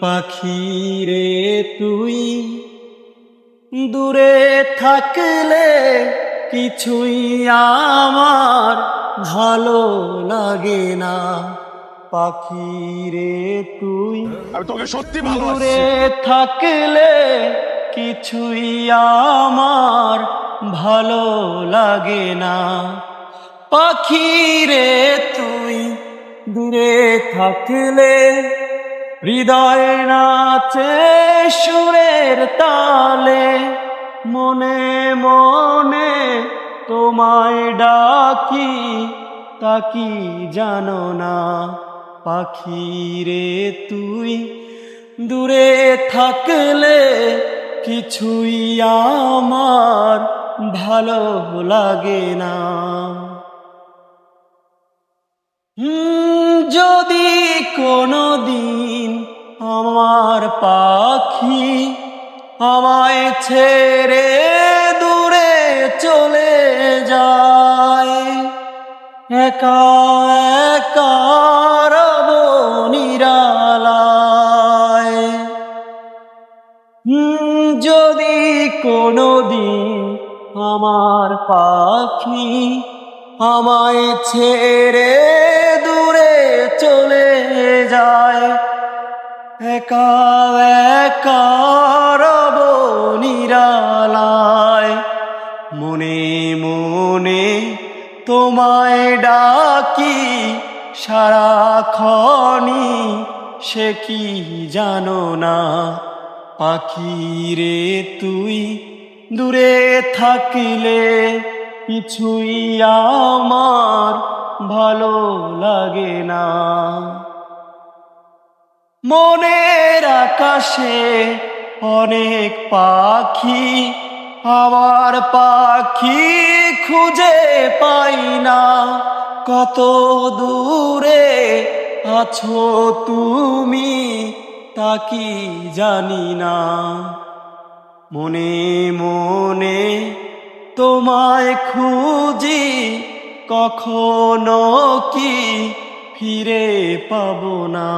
পাখি রে তুই দূরে থাকলে কিছুই আমার ভালো লাগে না। পাখি রে তুই আমি তোকে সত্যি দূরে ভালোবাসি। থাকলে কিছুই আমার ভালো লাগে না। পাখি রে তুই দূরে থাকলে হৃদয় নাচে সুরের তালে, মনে মনে তোমায় ডাকি, তা কি জানো না। পাখি রে তুই দূরে থাকলে কিছুই আমার ভালো লাগে না। যদি কোনো দিন আমার পাখি আমায় ছেড়ে দূরে চলে যায়, একা একা রব নিরালায়। যদি কোনো দিন আমার পাখি আমায় ছেড়ে দূরে চলে যায়, একা একা রব নিরালায়। মনে মনে তোমায় ডাকি সারাক্ষণই, সে কি জানো না। পাখি রে তুই দূরে থাকলে কিছুই আমার ভালো লাগে না। মনের আকাশে অনেক পাখি, আমার পাখি খুঁজে পাই না। কত দূরে আছো তুমি তা কি জানি না। মনে মনে তোমায় খুঁজি, কখনো কি ফিরে পাবো না।